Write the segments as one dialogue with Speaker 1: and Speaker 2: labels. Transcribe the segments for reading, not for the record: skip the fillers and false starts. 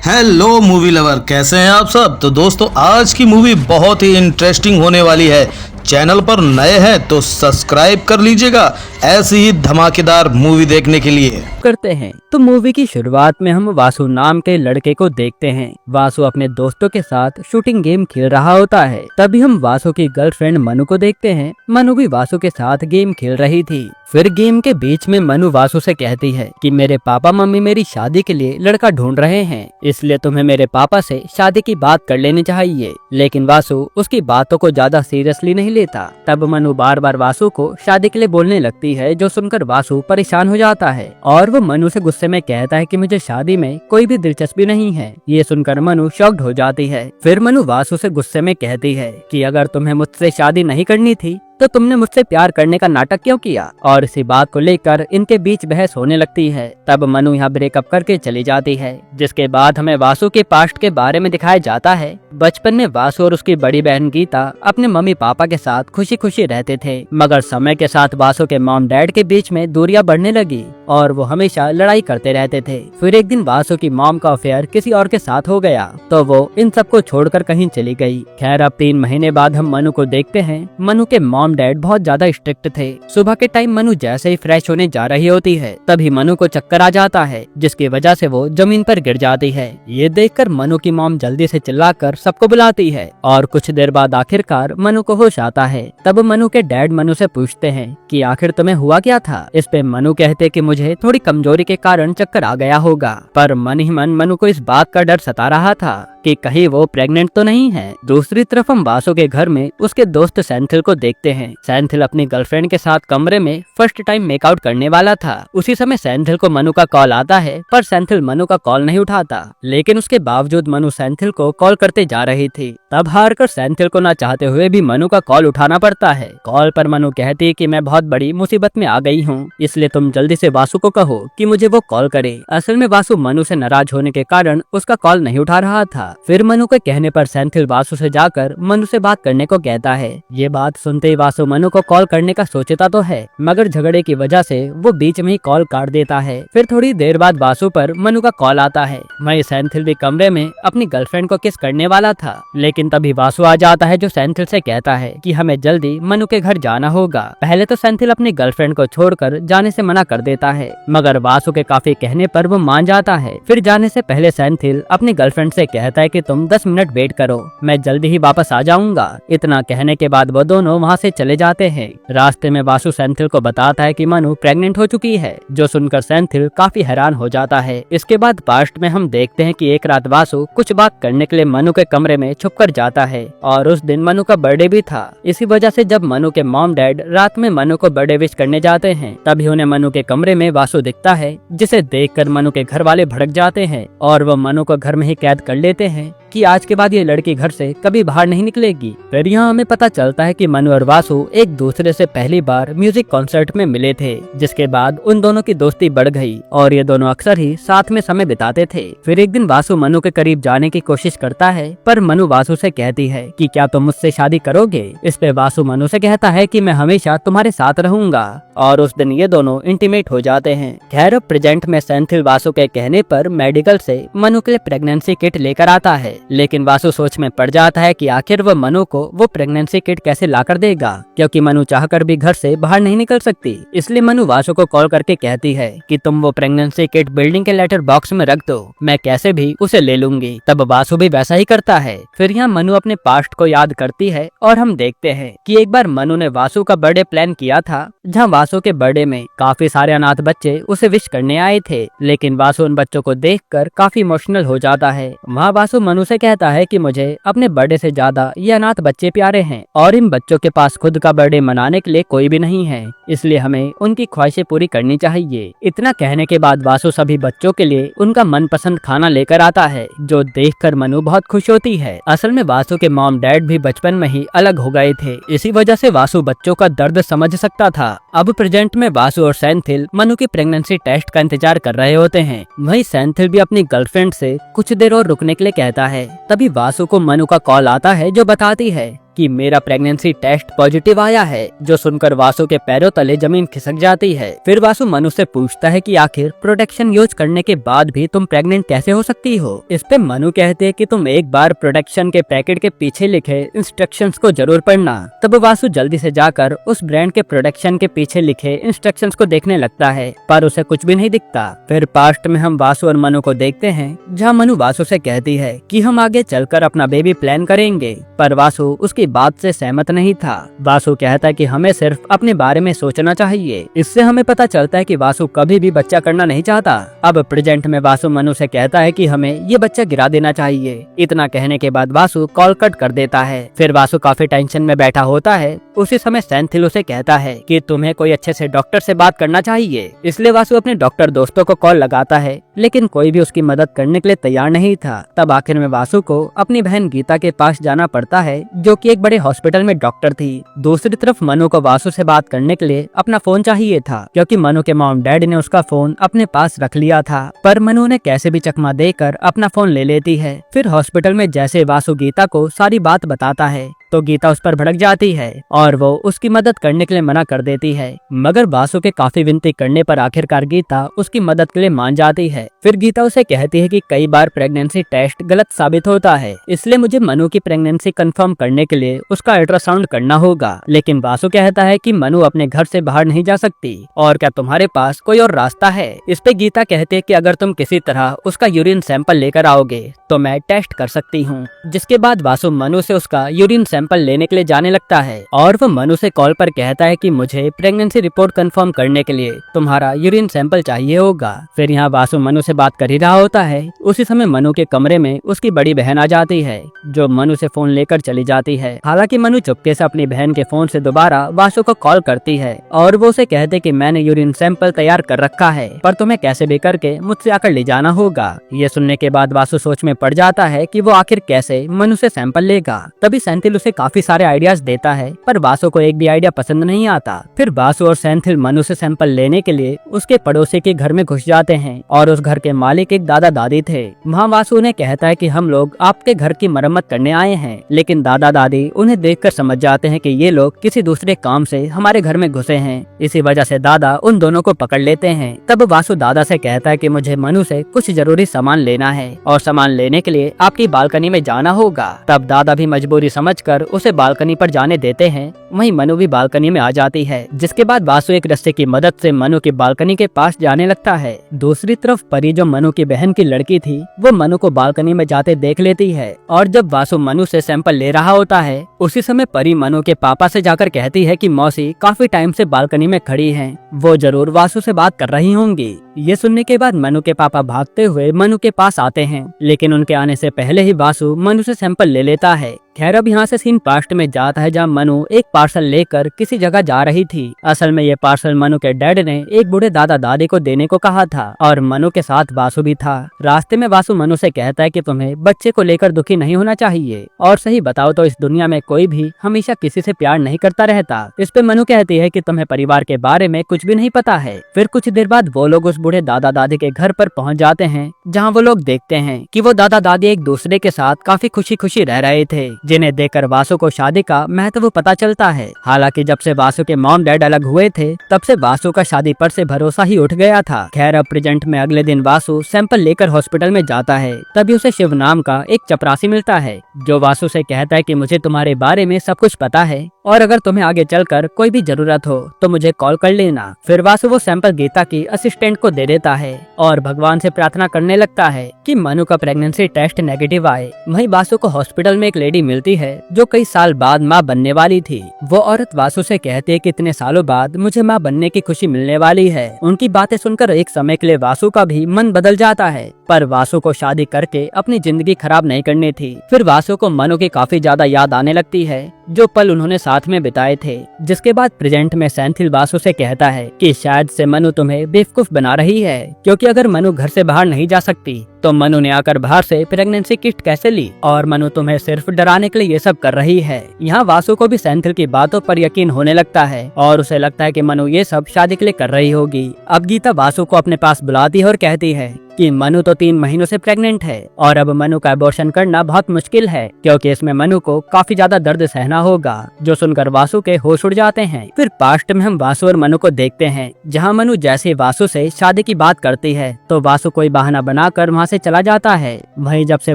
Speaker 1: Hello movie lover, कैसे हैं आप सब। तो दोस्तों, आज की मूवी बहुत ही इंटरेस्टिंग होने वाली है। चैनल पर नए हैं तो सब्सक्राइब कर लीजिएगा ऐसी ही धमाकेदार मूवी देखने के लिए।
Speaker 2: करते हैं तो मूवी की शुरुआत में हम वासु नाम के लड़के को देखते हैं। वासु अपने दोस्तों के साथ शूटिंग गेम खेल रहा होता है। तभी हम वासु की गर्लफ्रेंड मनु को देखते हैं। मनु भी वासु के साथ गेम खेल रही थी। फिर गेम के बीच में मनु वासु से कहती है कि मेरे पापा मम्मी मेरी शादी के लिए लड़का ढूंढ रहे हैं, इसलिए तुम्हें मेरे पापा से शादी की बात कर लेनी चाहिए। लेकिन वासु उसकी बातों को ज्यादा सीरियसली नहीं लेता। तब मनु बार बार वासु को शादी के लिए बोलने लगती है, जो सुनकर वासु परेशान हो जाता है और वो मनु से गुस्से में कहता है कि मुझे शादी में कोई भी दिलचस्पी नहीं है। ये सुनकर मनु शॉक्ड हो जाती है। फिर मनु वासु से गुस्से में कहती है कि अगर तुम्हें मुझसे शादी नहीं करनी थी तो तुमने मुझसे प्यार करने का नाटक क्यों किया। और इसी बात को लेकर इनके बीच बहस होने लगती है। तब मनु यहाँ ब्रेकअप करके चली जाती है। जिसके बाद हमें वासु के पास्ट के बारे में दिखाया जाता है। बचपन में वासु और उसकी बड़ी बहन गीता अपने मम्मी पापा के साथ खुशी खुशी रहते थे, मगर समय के साथ वासु के मॉम डैड के बीच में दूरियां बढ़ने लगी और वो हमेशा लड़ाई करते रहते थे। फिर एक दिन वासु की मॉम का अफेयर किसी और के साथ हो गया तो वो इन सबको छोड़कर कहीं चली गई। खैर, अब 3 महीने बाद हम मनु को देखते हैं। मनु के मॉम डैड बहुत ज्यादा स्ट्रिक्ट थे। सुबह के टाइम मनु जैसे ही फ्रेश होने जा रही होती है तभी मनु को चक्कर आ जाता है, जिसकी वजह से वो जमीन पर गिर जाती है। ये देखकर मनु की मॉम जल्दी से चिल्लाकर सबको बुलाती है और कुछ देर बाद आखिरकार मनु को होश आता है। तब मनु के डैड मनु से पूछते हैं कि आखिर तुम्हें हुआ क्या था। इस पे मनु कहते कि मुझे थोड़ी कमजोरी के कारण चक्कर आ गया होगा। पर मन ही मन मनु को इस बात का डर सता रहा था कि कहीं वो प्रेग्नेंट तो नहीं है। दूसरी तरफ हम वासु के घर में उसके दोस्त सेंथिल को देखते हैं। सेंथिल अपनी गर्लफ्रेंड के साथ कमरे में फर्स्ट टाइम मेकआउट करने वाला था। उसी समय सेंथिल को मनु का कॉल आता है, पर सेंथिल मनु का कॉल नहीं उठाता। लेकिन उसके बावजूद मनु सेंथिल को कॉल करते जा रही थी। तब हारकर सेंथिल को ना चाहते हुए भी मनु का कॉल उठाना पड़ता है। कॉल पर मनु कहती है कि मैं बहुत बड़ी मुसीबत में आ गई हूँ, इसलिए तुम जल्दी से वासु को कहो कि मुझे वो कॉल करे। असल में वासु मनु से नाराज होने के कारण उसका कॉल नहीं उठा रहा था। फिर मनु के कहने पर सेंथिल वासु से जाकर मनु से बात करने को कहता है। ये बात सुनते ही वासु मनु को कॉल करने का सोचता तो है, मगर झगड़े की वजह से वो बीच में ही कॉल काट देता है। फिर थोड़ी देर बाद वासु पर मनु का कॉल आता है। वही सेंथिल भी कमरे में अपनी गर्लफ्रेंड को किस करने वाला था, लेकिन तभी वासु आ जाता है, जो सेंथिल से कहता है कि हमें जल्दी मनु के घर जाना होगा। पहले तो सेंथिल अपनी गर्लफ्रेंड को छोड़कर जाने से मना कर देता है, मगर वासु के काफी कहने पर वो मान जाता है। फिर जाने से पहले सेंथिल अपनी गर्लफ्रेंड से कहता है कि तुम 10 मिनट वेट करो, मैं जल्दी ही वापस आ जाऊंगा। इतना कहने के बाद वो दोनों वहाँ से चले जाते हैं। रास्ते में वासु सेंथिल को बताता है कि मनु प्रेग्नेंट हो चुकी है, जो सुनकर सेंथिल काफी हैरान हो जाता है। इसके बाद पास्ट में हम देखते हैं कि एक रात वासु कुछ बात करने के लिए मनु के कमरे में छुपकर जाता है और उस दिन मनु का बर्थडे भी था। इसी वजह से जब मनु के मॉम डैड रात में मनु को बर्थडे विश करने जाते हैं, तभी उन्हें मनु के कमरे में वासु दिखता है, जिसे देखकर मनु के घर वाले भड़क जाते हैं और वो मनु को घर में ही कैद कर लेते हैं कि आज के बाद ये लड़की घर से कभी बाहर नहीं निकलेगी। फिर यहाँ हमें पता चलता है कि मनु और वासु एक दूसरे से पहली बार म्यूजिक कॉन्सर्ट में मिले थे, जिसके बाद उन दोनों की दोस्ती बढ़ गई और ये दोनों अक्सर ही साथ में समय बिताते थे। फिर एक दिन वासु मनु के करीब जाने की कोशिश करता है, पर मनु वासु से कहती है कि क्या तुम मुझसे शादी करोगे। इस पे वासु मनु से कहता है कि मैं हमेशा तुम्हारे साथ रहूंगा और उस दिन ये दोनों इंटीमेट हो जाते हैं। खैर, प्रेजेंट में सेंथिल वासु के कहने पर मेडिकल से मनु के लिए प्रेगनेंसी किट लेकर आता है, लेकिन वासु सोच में पड़ जाता है कि आखिर वह मनु को वो प्रेगनेंसी किट कैसे लाकर देगा, क्योंकि मनु चाहकर भी घर से बाहर नहीं निकल सकती। इसलिए मनु वासु को कॉल करके कहती है कि तुम वो प्रेगनेंसी किट बिल्डिंग के लेटर बॉक्स में रख दो, मैं कैसे भी उसे ले लूंगी। तब वासु भी वैसा ही करता है। फिर यहाँ मनु अपने पास्ट को याद करती है और हम देखते हैं कि एक बार मनु ने वासु का बर्थडे प्लान किया था, जहाँ वासु के बर्थडे में काफी सारे अनाथ बच्चे उसे विश करने आए थे, लेकिन वासु उन बच्चों को देखकर काफी इमोशनल हो जाता है। वहाँ वासु मनु से कहता है कि मुझे अपने बर्थडे से ज्यादा ये अनाथ बच्चे प्यारे हैं और इन बच्चों के पास खुद का बर्थडे मनाने के लिए कोई भी नहीं है, इसलिए हमें उनकी ख्वाहिशें पूरी करनी चाहिए। इतना कहने के बाद वासु सभी बच्चों के लिए उनका मनपसंद खाना लेकर आता है, जो देखकर मनु बहुत खुश होती है। असल में वासु के मॉम डैड भी बचपन में ही अलग हो गए थे, इसी वजह से वासु बच्चों का दर्द समझ सकता था। अब प्रेजेंट में वासु और सेंथिल मनु की प्रेगनेंसी टेस्ट का इंतजार कर रहे होते हैं। वहीं सेंथिल भी अपनी गर्लफ्रेंड से कुछ देर और रुकने के लिए कहता है। तभी वासु को मनु का कॉल आता है, जो बताती है कि मेरा प्रेगनेंसी टेस्ट पॉजिटिव आया है, जो सुनकर वासु के पैरों तले जमीन खिसक जाती है। फिर वासु मनु से पूछता है कि आखिर प्रोटेक्शन यूज करने के बाद भी तुम प्रेग्नेंट कैसे हो सकती हो। इस पे मनु कहते हैं कि तुम एक बार प्रोटेक्शन के पैकेट के पीछे लिखे इंस्ट्रक्शंस को जरूर पढ़ना। तब वासु जल्दी से जाकर उस ब्रांड के प्रोटेक्शन के पीछे लिखे इंस्ट्रक्शंस को देखने लगता है, पर उसे कुछ भी नहीं दिखता। फिर पास्ट में हम वासु और मनु को देखते हैं, जहाँ मनु वासु से कहती है कि हम आगे चलकर अपना बेबी प्लान करेंगे, पर वासु उसकी बात से सहमत नहीं था। वासु कहता है कि हमें सिर्फ अपने बारे में सोचना चाहिए। इससे हमें पता चलता है कि वासु कभी भी बच्चा करना नहीं चाहता। अब प्रेजेंट में वासु मनु से कहता है कि हमें ये बच्चा गिरा देना चाहिए। इतना कहने के बाद वासु कॉल कट कर देता है। फिर वासु काफी टेंशन में बैठा होता है। उसी समय सेंथिल उसे कहता है कि तुम्हें कोई अच्छे से डॉक्टर से बात करना चाहिए। इसलिए वासु अपने डॉक्टर दोस्तों को कॉल लगाता है, लेकिन कोई भी उसकी मदद करने के लिए तैयार नहीं था। तब आखिर में वासु को अपनी बहन गीता के पास जाना पड़ता है, जो कि एक बड़े हॉस्पिटल में डॉक्टर थी। दूसरी तरफ मनु को वासु से बात करने के लिए अपना फोन चाहिए था, क्योंकि मनु के मॉम डैड ने उसका फोन अपने पास रख लिया था। पर मनु ने कैसे भी चकमा देकर अपना फोन ले लेती है। फिर हॉस्पिटल में जैसे वासु गीता को सारी बात बताता है, तो गीता उस पर भड़क जाती है और वो उसकी मदद करने के लिए मना कर देती है। मगर वासु के काफी विनती करने पर आखिरकार गीता उसकी मदद के लिए मान जाती है। फिर गीता उसे कहती है कि कई बार प्रेगनेंसी टेस्ट गलत साबित होता है, इसलिए मुझे मनु की प्रेगनेंसी कंफर्म करने के लिए उसका अल्ट्रासाउंड करना होगा। लेकिन वासु कहता है कि मनु अपने घर से बाहर नहीं जा सकती, और क्या तुम्हारे पास कोई और रास्ता है। इस पे गीता कहती है कि अगर तुम किसी तरह उसका यूरिन सैंपल लेकर आओगे तो मैं टेस्ट कर सकती हूँ। जिसके बाद वासु मनु से उसका यूरिन सैंपल लेने के लिए जाने लगता है, और वो मनु से कॉल पर कहता है कि मुझे प्रेगनेंसी रिपोर्ट कंफर्म करने के लिए तुम्हारा यूरिन सैंपल चाहिए होगा। फिर यहाँ वासु मनु से बात कर ही रहा होता है। उसी समय मनु के कमरे में उसकी बड़ी बहन आ जाती है, जो मनु से फोन लेकर चली जाती है। हालांकि मनु चुपके से अपनी बहन के फोन से दोबारा वासु को कॉल करती है, और वो उसे कहते कि मैंने यूरिन सैंपल तैयार कर रखा है, पर तुम्हें कैसे भी करके मुझसे आकर ले जाना होगा। ये सुनने के बाद वासु सोच में पड़ जाता है कि वो आखिर कैसे मनु से सैंपल लेगा। तभी सेंथिल उसे काफी सारे आइडियाज देता है, पर वासु को एक भी आइडिया पसंद नहीं आता। फिर वासु और सेंथिल मनु से सैंपल लेने के लिए उसके पड़ोसी के घर में घुस जाते हैं, और उस घर के मालिक एक दादा दादी थे। वहाँ वासु उन्हें कहता है कि हम लोग आपके घर की मरम्मत करने आए हैं, लेकिन दादा दादी उन्हें देखकर समझ जाते हैं कि ये लोग किसी दूसरे काम से हमारे घर में घुसे हैं। इसी वजह से दादा उन दोनों को पकड़ लेते हैं। तब वासु दादा से कहता है कि मुझे मनु से कुछ जरूरी सामान लेना है, और सामान लेने के लिए आपकी बालकनी में जाना होगा। तब दादा भी मजबूरी समझकर उसे बालकनी पर जाने देते हैं। वहीं मनु भी बालकनी में आ जाती है, जिसके बाद वासु एक रस्से की मदद से मनु की बालकनी के पास जाने लगता है। दूसरी तरफ परी, जो मनु की बहन की लड़की थी, वो मनु को बालकनी में जाते देख लेती है, और जब वासु मनु से सैंपल ले रहा होता है, उसी समय परी मनु के पापा से जाकर कहती है कि मौसी काफी टाइम से बालकनी में खड़ी हैं, वो जरूर वासु से बात कर रही होंगी। ये सुनने के बाद मनु के पापा भागते हुए मनु के पास आते हैं, लेकिन उनके आने से पहले ही वासु मनु से सैंपल ले लेता है। खैर अब यहाँ से सीन पास्ट में जाता है, जहाँ मनु एक पार्सल लेकर किसी जगह जा रही थी। असल में ये पार्सल मनु के डैड ने एक बूढ़े दादा दादी को देने को कहा था, और मनु के साथ वासु भी था। रास्ते में वासु मनु से कहता है कि तुम्हें बच्चे को लेकर दुखी नहीं होना चाहिए, और सही बताओ तो इस दुनिया में कोई भी हमेशा किसी से प्यार नहीं करता रहता। इस पे मनु कहती है कि तुम्हें परिवार के बारे में कुछ भी नहीं पता है। फिर कुछ देर बाद वो लोग उस बूढ़े दादा दादी के घर पर पहुँच जाते हैं, जहाँ वो लोग देखते हैं कि वो दादा दादी एक दूसरे के साथ काफी खुशी खुशी रह रहे थे, जिन्हें देखकर वासु को शादी का महत्व पता चलता है। हालांकि जब से वासु के मॉम डैड अलग हुए थे, तब से वासु का शादी पर से भरोसा ही उठ गया था। खैर अब प्रेजेंट में अगले दिन वासु सैंपल लेकर हॉस्पिटल में जाता है। तभी उसे शिव नाम का एक चपरासी मिलता है, जो वासु से कहता है कि मुझे तुम्हारे बारे में सब कुछ पता है, और अगर तुम्हें आगे चलकर कोई भी जरूरत हो तो मुझे कॉल कर लेना। फिर वासु वो सैंपल गीता की असिस्टेंट को दे देता है, और भगवान से प्रार्थना करने लगता है कि मनु का प्रेगनेंसी टेस्ट नेगेटिव आए। वहीं वासु को हॉस्पिटल में एक लेडी मिलती है, जो कई साल बाद माँ बनने वाली थी। वो औरत वासु से कहती है कि इतने सालों बाद मुझे माँ बनने की खुशी मिलने वाली है। उनकी बातें सुनकर एक समय के लिए वासु का भी मन बदल जाता है, पर वासु को शादी करके अपनी जिंदगी खराब नहीं करनी थी। फिर वासु को मनु की काफी ज्यादा याद आने लगती है, जो पल उन्होंने साथ में बिताए थे। जिसके बाद प्रेजेंट में सेंथिल वासु से कहता है कि शायद से मनु तुम्हें बेवकूफ बना रही है, क्योंकि अगर मनु घर से बाहर नहीं जा सकती तो मनु ने आकर बाहर से प्रेगनेंसी किट कैसे ली, और मनु तुम्हें सिर्फ डराने के लिए ये सब कर रही है। यहाँ वासु को भी सेंथिल की बातों पर यकीन होने लगता है और उसे लगता है कि मनु ये सब शादी के लिए कर रही होगी। अब गीता वासु को अपने पास बुलाती है और कहती है कि मनु तो 3 महीनों से प्रेग्नेंट है और अब मनु का अबॉर्शन करना बहुत मुश्किल है, क्योंकि इसमें मनु को काफी ज्यादा दर्द सहना होगा। जो सुनकर वासु के होश उड़ जाते हैं। फिर पास्ट में हम वासु और मनु को देखते हैं, जहां मनु जैसे वासु से शादी की बात करती है तो वासु कोई बहाना बनाकर वहां से चला जाता है। वहीं जब से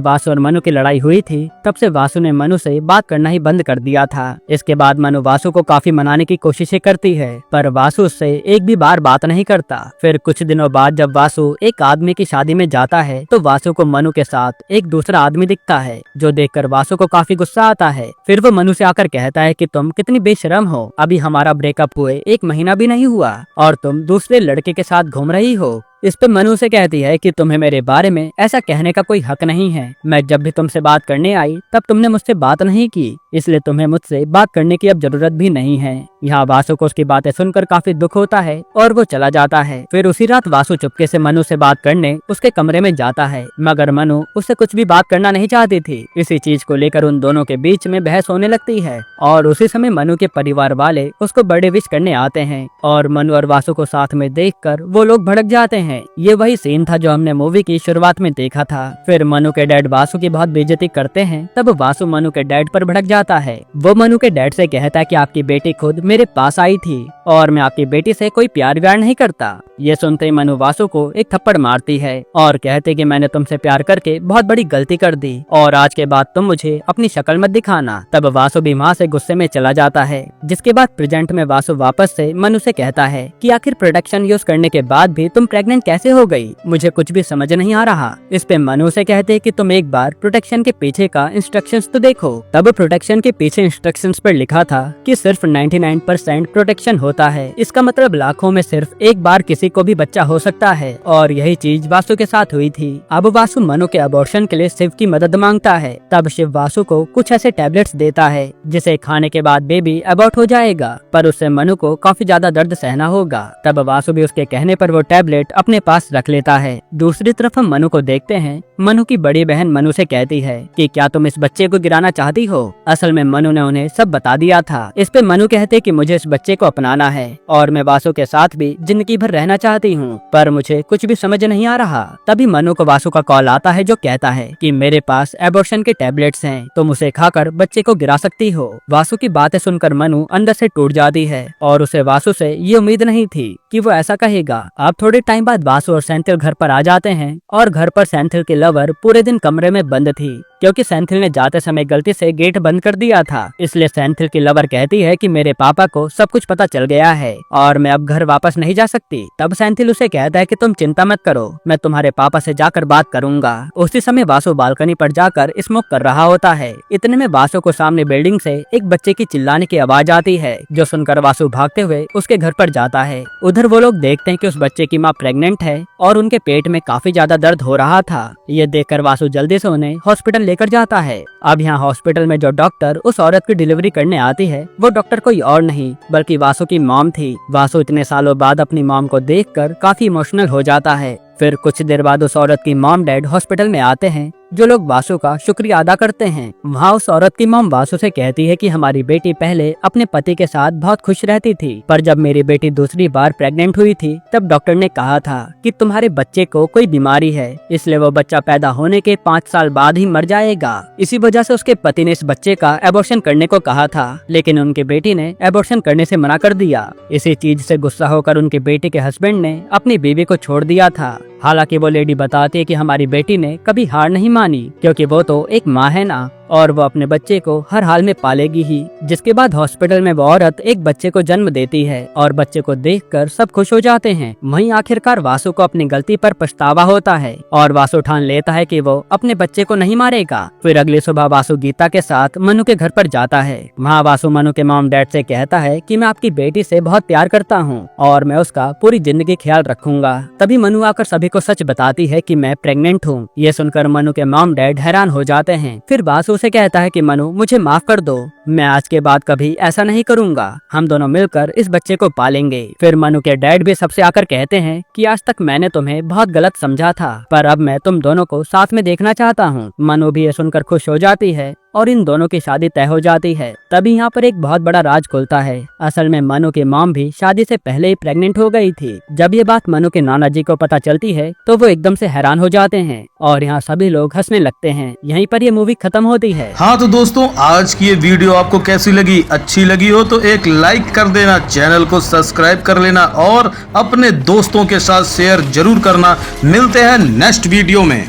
Speaker 2: वासु और मनु की लड़ाई हुई थी तब से वासु ने मनु से बात करना ही बंद कर दिया था। इसके बाद मनु वासु को काफी मनाने की कोशिशें करती है, पर वासु उससे एक भी बार बात नहीं करता। फिर कुछ दिनों बाद जब वासु एक आदमी की शादी में जाता है तो वासु को मनु के साथ एक दूसरा आदमी दिखता है, जो देखकर वासु को काफी गुस्सा आता है। फिर वो मनु से आकर कहता है कि तुम कितनी बेशरम हो, अभी हमारा ब्रेकअप हुए 1 महीना भी नहीं हुआ और तुम दूसरे लड़के के साथ घूम रही हो। इस पे मनु से कहती है कि तुम्हें मेरे बारे में ऐसा कहने का कोई हक नहीं है। मैं जब भी तुमसे बात करने आई तब तुमने मुझसे बात नहीं की, इसलिए तुम्हें मुझसे बात करने की अब जरूरत भी नहीं है। यहाँ वासु को उसकी बातें सुनकर काफी दुख होता है और वो चला जाता है। फिर उसी रात वासु चुपके से मनु से बात करने उसके कमरे में जाता है, मगर मनु उससे कुछ भी बात करना नहीं चाहती थी। इसी चीज को लेकर उन दोनों के बीच में बहस होने लगती है और उसी समय मनु के परिवार वाले उसको बर्थडे विश करने आते हैं और मनु और वासु को साथ में देखकर वो लोग भड़क जाते हैं। ये वही सीन था जो हमने मूवी की शुरुआत में देखा था। फिर मनु के डैड वासु की बहुत बेइज्जती करते हैं, तब वासु मनु के डैड पर भड़क जाता है। वो मनु के डैड से कहता है कि आपकी बेटी खुद मेरे पास आई थी और मैं आपकी बेटी से कोई प्यार व्यार नहीं करता। ये सुनते ही मनु वासु को एक थप्पड़ मारती है और कहते कि मैंने तुमसे प्यार करके बहुत बड़ी गलती कर दी और आज के बाद तुम मुझे अपनी शक्ल मत दिखाना। तब वासु भी वहाँ से गुस्से में चला जाता है। जिसके बाद प्रेजेंट में वासु वापस से मनु से कहता है कि आखिर प्रोटेक्शन यूज करने के बाद भी तुम प्रेग्नेंट कैसे हो गई, मुझे कुछ भी समझ नहीं आ रहा। इस पे मनु से कहते हैं कि तुम एक बार प्रोटेक्शन के पीछे का इंस्ट्रक्शंस तो देखो। तब प्रोटेक्शन के पीछे इंस्ट्रक्शंस पर लिखा था कि सिर्फ 99% प्रोटेक्शन होता है, इसका मतलब लाखों में सिर्फ एक बार किसी को भी बच्चा हो सकता है और यही चीज वासु के साथ हुई थी। अब वासु मनु के अबॉर्शन के लिए शिव की मदद मांगता है। तब शिव वासु को कुछ ऐसे टैबलेट्स देता है जिसे खाने के बाद बेबी अबॉर्ट हो जाएगा, पर उससे मनु को काफी ज्यादा दर्द सहना होगा। तब वासु भी उसके कहने पर वो टैबलेट अपने पास रख लेता है। दूसरी तरफ हम मनु को देखते हैं। मनु की बड़ी बहन मनु से कहती है कि क्या तुम इस बच्चे को गिराना चाहती हो। असल में मनु ने उन्हें सब बता दिया था। इस पे मनु कहते कि मुझे इस बच्चे को अपनाना है और मैं वासु के साथ भी जिंदगी भर रहना चाहती हूँ, पर मुझे कुछ भी समझ नहीं आ रहा। तभी मनु को वासु का कॉल आता है जो कहता है कि मेरे पास एबॉर्शन के टैबलेट्स हैं, तुम उसे खाकर बच्चे को गिरा सकती हो। वासु की बातें सुनकर मनु अंदर से टूट जाती है और उसे वासु से ये उम्मीद नहीं थी कि वो ऐसा कहेगा। अब थोड़े टाइम बाद वासु और सेंथिल घर पर आ जाते हैं और घर पर सेंथिल की लवर पूरे दिन कमरे में बंद थी, क्योंकि सेंथिल ने जाते समय गलती से गेट बंद कर दिया था। इसलिए सेंथिल की लवर कहती है कि मेरे पापा को सब कुछ पता चल गया है और मैं अब घर वापस नहीं जा सकती। तब सेंथिल उसे कहता है कि तुम चिंता मत करो, मैं तुम्हारे पापा से जाकर बात करूंगा। उसी समय वासु बालकनी पर जाकर स्मोक कर रहा होता है। इतने में वासु को सामने बिल्डिंग से एक बच्चे की चिल्लाने की आवाज आती है, जो सुनकर वासु भागते हुए उसके घर पर जाता है। उधर वो लोग देखते हैं कि उस बच्चे की माँ प्रेग्नेंट है और उनके पेट में काफी ज्यादा दर्द हो रहा था। ये देखकर वासु जल्दी से उन्हें हॉस्पिटल लेकर जाता है। अब यहाँ हॉस्पिटल में जो डॉक्टर उस औरत की डिलीवरी करने आती है, वो डॉक्टर कोई और नहीं बल्कि वासु की मॉम थी। वासु इतने सालों बाद अपनी मॉम को देखकर काफी इमोशनल हो जाता है। फिर कुछ देर बाद उस औरत की मॉम डैड हॉस्पिटल में आते हैं, जो लोग वासु का शुक्रिया अदा करते हैं। वहाँ उस औरत की मॉम वासु से कहती है कि हमारी बेटी पहले अपने पति के साथ बहुत खुश रहती थी, पर जब मेरी बेटी दूसरी बार प्रेग्नेंट हुई थी तब डॉक्टर ने कहा था कि तुम्हारे बच्चे को कोई बीमारी है, इसलिए वो बच्चा पैदा होने के 5 साल बाद ही मर जाएगा। इसी वजह से उसके पति ने इस बच्चे का एबॉर्शन करने को कहा था, लेकिन उनकी बेटी ने एबॉर्शन करने से मना कर दिया। इसी चीज से गुस्सा होकर उनके बेटे के हस्बैंड ने अपनी बीवी को छोड़ दिया था। हालांकि वो लेडी बताती है कि हमारी बेटी ने कभी हार नहीं मानी, क्योंकि वो तो एक माँ है ना, और वो अपने बच्चे को हर हाल में पालेगी ही। जिसके बाद हॉस्पिटल में वो औरत एक बच्चे को जन्म देती है और बच्चे को देखकर सब खुश हो जाते हैं। वहीं आखिरकार वासु को अपनी गलती पर पछतावा होता है और वासु ठान लेता है कि वो अपने बच्चे को नहीं मारेगा। फिर अगली सुबह वासु गीता के साथ मनु के घर पर जाता है। वहाँ वासु मनु के मॉम डैड से कहता है कि मैं आपकी बेटी से बहुत प्यार करता हूँ और मैं उसका पूरी जिंदगी ख्याल रखूंगा। तभी मनु आकर सभी को सच बताती है कि मैं प्रेग्नेंट हूँ। ये सुनकर मनु के मॉम डैड हैरान हो जाते हैं। फिर वासु उसे कहता है कि मनु मुझे माफ कर दो, मैं आज के बाद कभी ऐसा नहीं करूँगा, हम दोनों मिलकर इस बच्चे को पालेंगे। फिर मनु के डैड भी सबसे आकर कहते हैं कि आज तक मैंने तुम्हें बहुत गलत समझा था, पर अब मैं तुम दोनों को साथ में देखना चाहता हूँ। मनु भी ये सुनकर खुश हो जाती है और इन दोनों की शादी तय हो जाती है। तभी यहाँ पर एक बहुत बड़ा राज खुलता है। असल में मनु की मॉम भी शादी से पहले ही प्रेग्नेंट हो गई थी। जब ये बात मनु के नाना जी को पता चलती है तो वो एकदम से हैरान हो जाते हैं और यहाँ सभी लोग हंसने लगते हैं। यहीं पर ये मूवी खत्म होती है।
Speaker 1: हाँ तो दोस्तों, आज की ये वीडियो आपको कैसी लगी? अच्छी लगी हो तो एक लाइक कर देना, चैनल को सब्सक्राइब कर लेना और अपने दोस्तों के साथ शेयर जरूर करना। मिलते हैं नेक्स्ट वीडियो में।